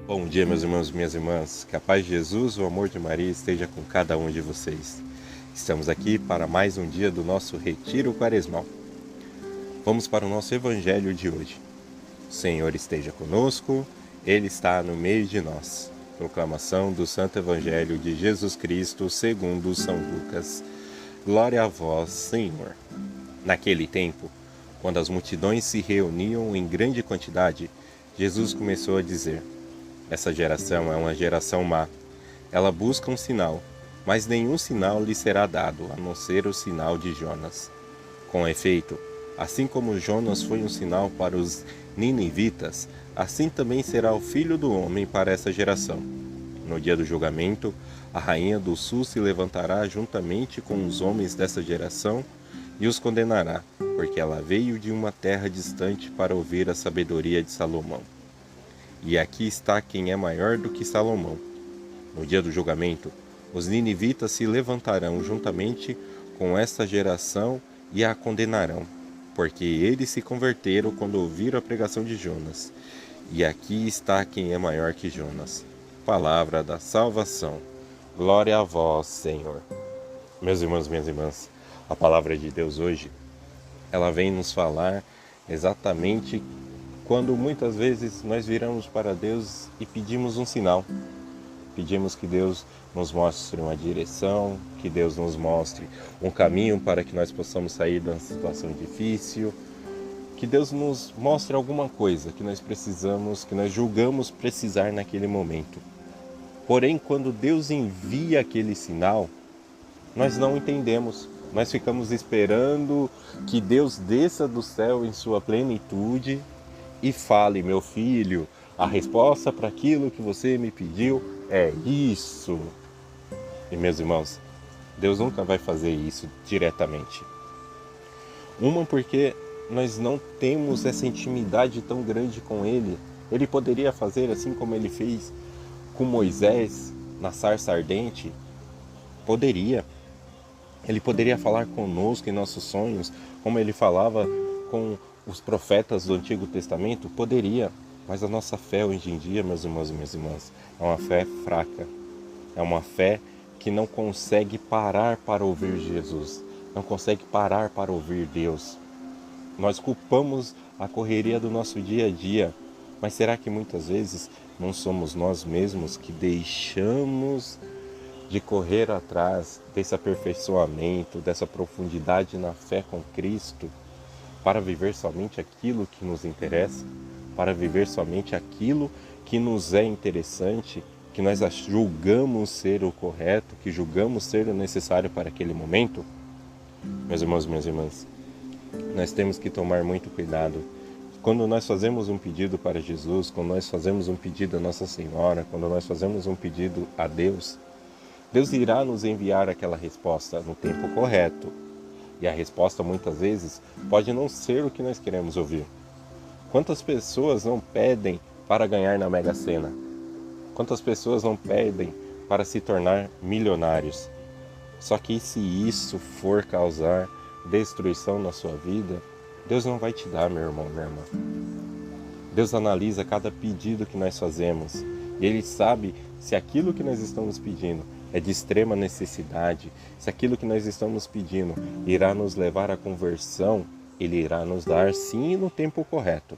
Bom dia, meus irmãos e minhas irmãs. Que a paz de Jesus, o amor de Maria esteja com cada um de vocês. Estamos aqui para mais um dia do nosso Retiro Quaresmal. Vamos para o nosso Evangelho de hoje. O Senhor esteja conosco, Ele está no meio de nós. Proclamação do Santo Evangelho de Jesus Cristo segundo São Lucas. Glória a vós, Senhor. Naquele tempo, quando as multidões se reuniam em grande quantidade, Jesus começou a dizer: essa geração é uma geração má. Ela busca um sinal, mas nenhum sinal lhe será dado, a não ser o sinal de Jonas. Com efeito, assim como Jonas foi um sinal para os ninivitas, assim também será o Filho do Homem para essa geração. No dia do julgamento, a rainha do sul se levantará juntamente com os homens dessa geração e os condenará, porque ela veio de uma terra distante para ouvir a sabedoria de Salomão. E aqui está quem é maior do que Salomão. No dia do julgamento, os ninivitas se levantarão juntamente com esta geração e a condenarão, porque eles se converteram quando ouviram a pregação de Jonas. E aqui está quem é maior que Jonas. Palavra da salvação. Glória a vós, Senhor. Meus irmãos, minhas irmãs, a palavra de Deus hoje, ela vem nos falar exatamente quando muitas vezes nós viramos para Deus e pedimos um sinal. Pedimos que Deus nos mostre uma direção, que Deus nos mostre um caminho para que nós possamos sair de uma situação difícil, que Deus nos mostre alguma coisa que nós precisamos, que nós julgamos precisar naquele momento. Porém, quando Deus envia aquele sinal, nós não entendemos. Nós ficamos esperando que Deus desça do céu em sua plenitude e fale: meu filho, a resposta para aquilo que você me pediu é isso. E meus irmãos, Deus nunca vai fazer isso diretamente. Porque nós não temos essa intimidade tão grande com Ele. Ele poderia fazer assim como Ele fez com Moisés na sarça ardente? Poderia. Ele poderia falar conosco em nossos sonhos, como Ele falava com os profetas do Antigo Testamento? Poderia, mas a nossa fé hoje em dia, meus irmãos e minhas irmãs, é uma fé fraca. É uma fé que não consegue parar para ouvir Jesus, não consegue parar para ouvir Deus. Nós culpamos a correria do nosso dia a dia, mas será que muitas vezes não somos nós mesmos que deixamos de correr atrás desse aperfeiçoamento, dessa profundidade na fé com Cristo, para viver somente aquilo que nos interessa, para viver somente aquilo que nos é interessante, que nós julgamos ser o correto, que julgamos ser o necessário para aquele momento? Meus irmãos e minhas irmãs, nós temos que tomar muito cuidado. Quando nós fazemos um pedido para Jesus, quando nós fazemos um pedido a Nossa Senhora, quando nós fazemos um pedido a Deus, Deus irá nos enviar aquela resposta no tempo correto. E a resposta muitas vezes pode não ser o que nós queremos ouvir. Quantas pessoas não pedem para ganhar na Mega Sena? Quantas pessoas não pedem para se tornar milionários? Só que se isso for causar destruição na sua vida, Deus não vai te dar, meu irmão, minha irmã. Deus analisa cada pedido que nós fazemos e Ele sabe se aquilo que nós estamos pedindo é de extrema necessidade, se aquilo que nós estamos pedindo irá nos levar à conversão, Ele irá nos dar sim no tempo correto.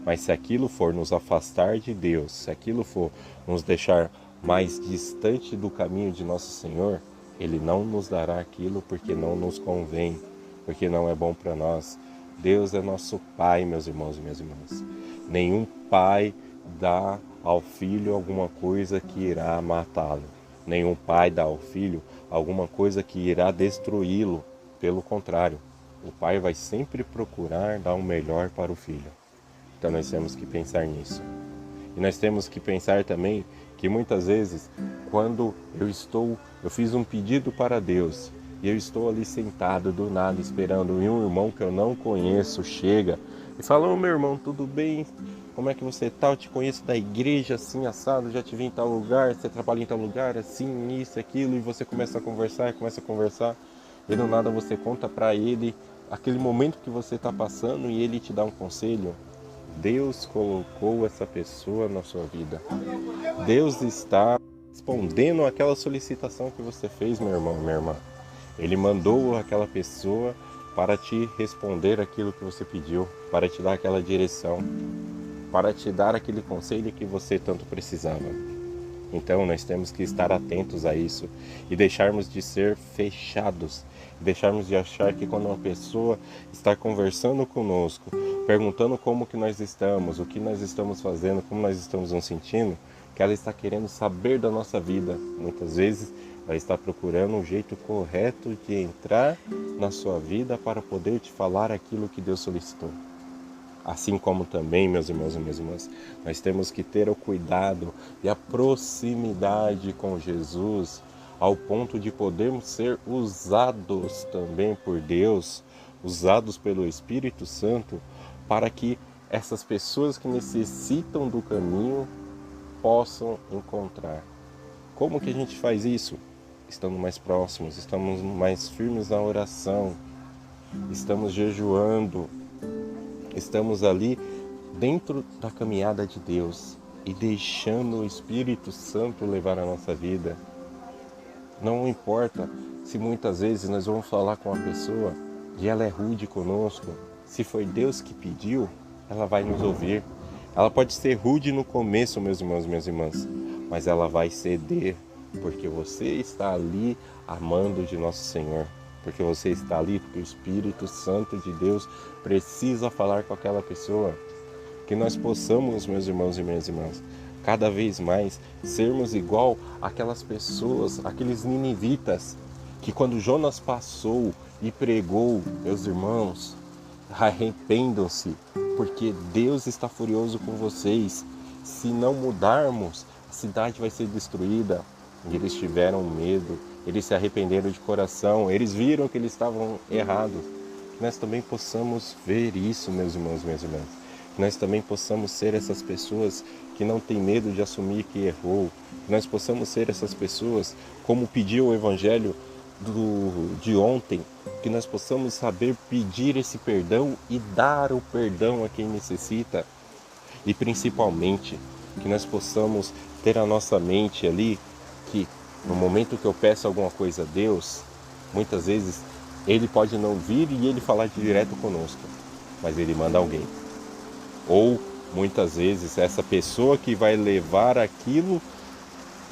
Mas se aquilo for nos afastar de Deus, se aquilo for nos deixar mais distante do caminho de nosso Senhor, Ele não nos dará aquilo porque não nos convém, porque não é bom para nós. Deus é nosso Pai, meus irmãos e minhas irmãs. Nenhum pai dá ao filho alguma coisa que irá matá-lo. Nenhum pai dá ao filho alguma coisa que irá destruí-lo. Pelo contrário, o pai vai sempre procurar dar o melhor para o filho. Então nós temos que pensar nisso. E nós temos que pensar também que muitas vezes, quando eu fiz um pedido para Deus, e eu estou ali sentado do nada esperando, e um irmão que eu não conheço chega e fala: ô meu irmão, tudo bem? Como é que você está? Eu te conheço da igreja, assim, assado, já te vi em tal lugar, você trabalha em tal lugar, assim, isso, aquilo, e você começa a conversar, e do nada você conta para ele aquele momento que você está passando e ele te dá um conselho. Deus colocou essa pessoa na sua vida. Deus está respondendo àquela solicitação que você fez, meu irmão, minha irmã. Ele mandou aquela pessoa para te responder aquilo que você pediu, para te dar aquela direção, para te dar aquele conselho que você tanto precisava. Então nós temos que estar atentos a isso e deixarmos de ser fechados, deixarmos de achar que quando uma pessoa está conversando conosco, perguntando como que nós estamos, o que nós estamos fazendo, como nós estamos nos sentindo, que ela está querendo saber da nossa vida. Muitas vezes ela está procurando um jeito correto de entrar na sua vida para poder te falar aquilo que Deus solicitou. Assim como também, meus irmãos e minhas irmãs, nós temos que ter o cuidado e a proximidade com Jesus ao ponto de podermos ser usados também por Deus, usados pelo Espírito Santo, para que essas pessoas que necessitam do caminho possam encontrar. Como que a gente faz isso? Estando mais próximos, estamos mais firmes na oração, estamos jejuando, estamos ali dentro da caminhada de Deus e deixando o Espírito Santo levar a nossa vida. Não importa se muitas vezes nós vamos falar com uma pessoa e ela é rude conosco, se foi Deus que pediu, ela vai nos ouvir. Ela pode ser rude no começo, meus irmãos e minhas irmãs, mas ela vai ceder, porque você está ali amando de nosso Senhor. Porque você está ali, porque o Espírito Santo de Deus precisa falar com aquela pessoa. Que nós possamos, meus irmãos e minhas irmãs, cada vez mais sermos igual aquelas pessoas, aqueles ninivitas, que quando Jonas passou e pregou, meus irmãos, arrependam-se, porque Deus está furioso com vocês. Se não mudarmos, a cidade vai ser destruída. E eles tiveram medo, eles se arrependeram de coração, eles viram que eles estavam errados. Que nós também possamos ver isso, meus irmãos e minhas irmãs. Que nós também possamos ser essas pessoas que não têm medo de assumir que errou. Que nós possamos ser essas pessoas, como pediu o Evangelho de ontem, que nós possamos saber pedir esse perdão e dar o perdão a quem necessita. E principalmente, que nós possamos ter a nossa mente ali, que no momento que eu peço alguma coisa a Deus, muitas vezes Ele pode não vir e Ele falar direto conosco, mas Ele manda alguém. Ou muitas vezes essa pessoa que vai levar aquilo,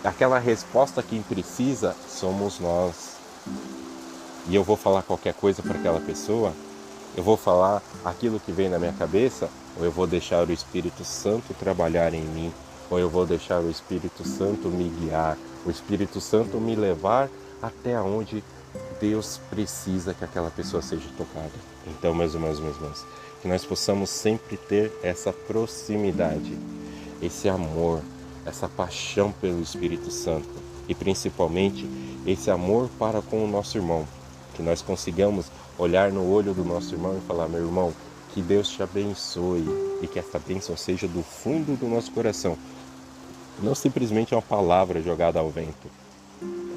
aquela resposta que precisa, somos nós. E eu vou falar qualquer coisa para aquela pessoa, eu vou falar aquilo que vem na minha cabeça, ou eu vou deixar o Espírito Santo trabalhar em mim, ou eu vou deixar o Espírito Santo me guiar, o Espírito Santo me levar até onde Deus precisa que aquela pessoa seja tocada. Então, meus irmãos e minhas irmãs, que nós possamos sempre ter essa proximidade, esse amor, essa paixão pelo Espírito Santo e principalmente esse amor para com o nosso irmão, que nós consigamos olhar no olho do nosso irmão e falar: meu irmão, que Deus te abençoe e que essa bênção seja do fundo do nosso coração. Não simplesmente uma palavra jogada ao vento,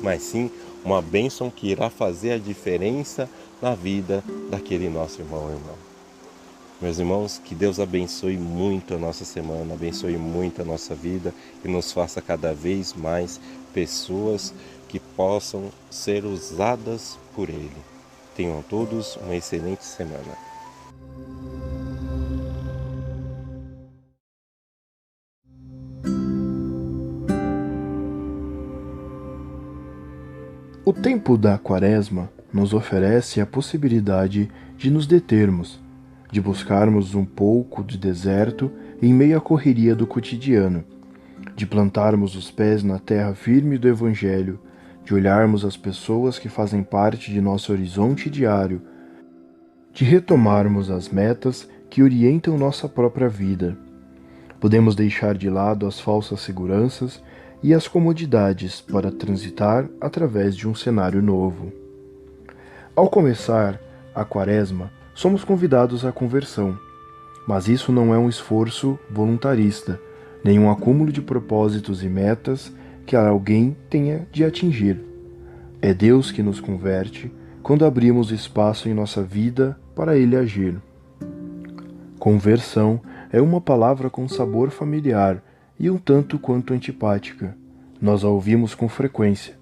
mas sim uma bênção que irá fazer a diferença na vida daquele nosso irmão. Meus irmãos, que Deus abençoe muito a nossa semana, abençoe muito a nossa vida e nos faça cada vez mais pessoas que possam ser usadas por Ele. Tenham todos uma excelente semana. O tempo da Quaresma nos oferece a possibilidade de nos determos, de buscarmos um pouco de deserto em meio à correria do cotidiano, de plantarmos os pés na terra firme do Evangelho, de olharmos as pessoas que fazem parte de nosso horizonte diário, de retomarmos as metas que orientam nossa própria vida. Podemos deixar de lado as falsas seguranças e as comodidades para transitar através de um cenário novo. Ao começar a Quaresma, somos convidados à conversão, mas isso não é um esforço voluntarista, nem um acúmulo de propósitos e metas que alguém tenha de atingir. É Deus que nos converte quando abrimos espaço em nossa vida para Ele agir. Conversão é uma palavra com sabor familiar e um tanto quanto antipática. Nós a ouvimos com frequência.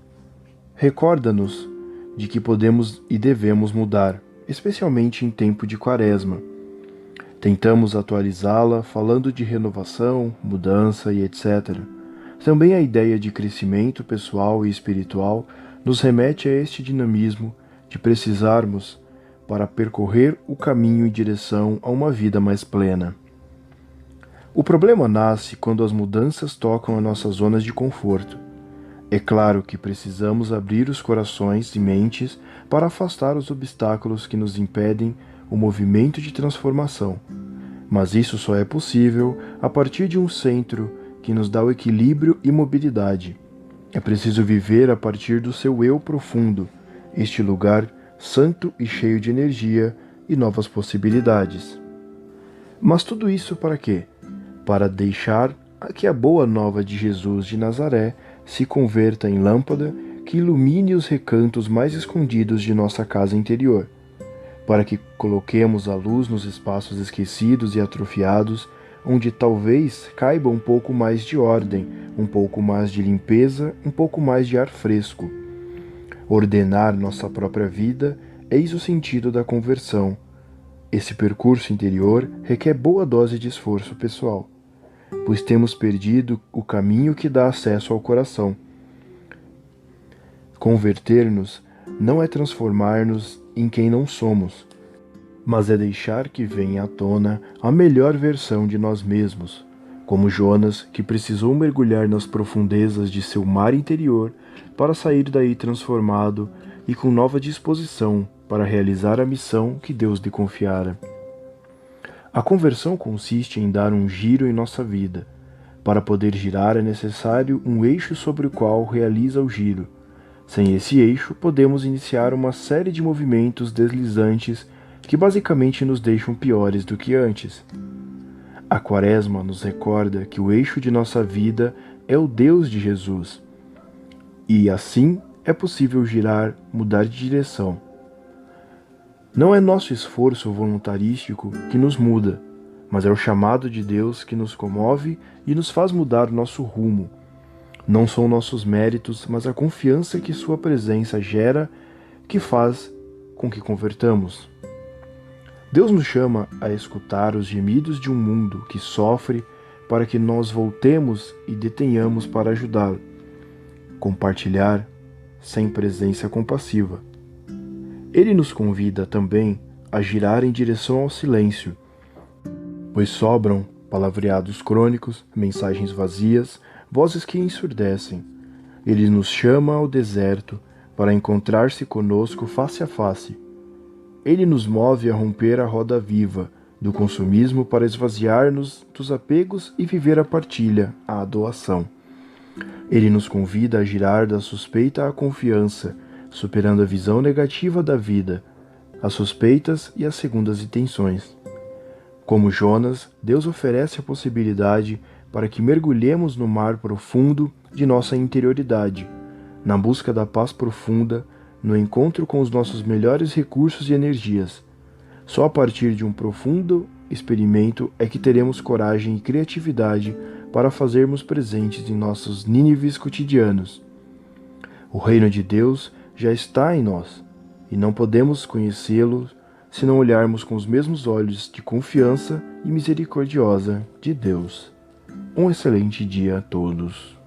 Recorda-nos de que podemos e devemos mudar, especialmente em tempo de quaresma. Tentamos atualizá-la falando de renovação, mudança e etc. Também a ideia de crescimento pessoal e espiritual nos remete a este dinamismo de precisarmos para percorrer o caminho em direção a uma vida mais plena. O problema nasce quando as mudanças tocam as nossas zonas de conforto. É claro que precisamos abrir os corações e mentes para afastar os obstáculos que nos impedem o movimento de transformação. Mas isso só é possível a partir de um centro que nos dá o equilíbrio e mobilidade. É preciso viver a partir do seu eu profundo, este lugar santo e cheio de energia e novas possibilidades. Mas tudo isso para quê? Para deixar que a boa nova de Jesus de Nazaré se converta em lâmpada que ilumine os recantos mais escondidos de nossa casa interior, para que coloquemos a luz nos espaços esquecidos e atrofiados, onde talvez caiba um pouco mais de ordem, um pouco mais de limpeza, um pouco mais de ar fresco. Ordenar nossa própria vida, eis o sentido da conversão. Esse percurso interior requer boa dose de esforço pessoal, pois temos perdido o caminho que dá acesso ao coração. Converter-nos não é transformar-nos em quem não somos, mas é deixar que venha à tona a melhor versão de nós mesmos, como Jonas, que precisou mergulhar nas profundezas de seu mar interior para sair daí transformado e com nova disposição para realizar a missão que Deus lhe confiara. A conversão consiste em dar um giro em nossa vida. Para poder girar é necessário um eixo sobre o qual realiza o giro. Sem esse eixo, podemos iniciar uma série de movimentos deslizantes que basicamente nos deixam piores do que antes. A Quaresma nos recorda que o eixo de nossa vida é o Deus de Jesus. E assim é possível girar, mudar de direção. Não é nosso esforço voluntarístico que nos muda, mas é o chamado de Deus que nos comove e nos faz mudar nosso rumo. Não são nossos méritos, mas a confiança que sua presença gera que faz com que convertamos. Deus nos chama a escutar os gemidos de um mundo que sofre para que nós voltemos e detenhamos para ajudá-lo. Compartilhar sem presença compassiva. Ele nos convida também a girar em direção ao silêncio, pois sobram palavreados crônicos, mensagens vazias, vozes que ensurdecem. Ele nos chama ao deserto para encontrar-se conosco face a face. Ele nos move a romper a roda viva do consumismo para esvaziar-nos dos apegos e viver a partilha, a doação. Ele nos convida a girar da suspeita à confiança, superando a visão negativa da vida, as suspeitas e as segundas intenções. Como Jonas, Deus oferece a possibilidade para que mergulhemos no mar profundo de nossa interioridade, na busca da paz profunda, no encontro com os nossos melhores recursos e energias. Só a partir de um profundo experimento é que teremos coragem e criatividade para fazermos presentes em nossos Nínives cotidianos. O reino de Deus já está em nós, e não podemos conhecê-lo se não olharmos com os mesmos olhos de confiança e misericordiosa de Deus. Um excelente dia a todos.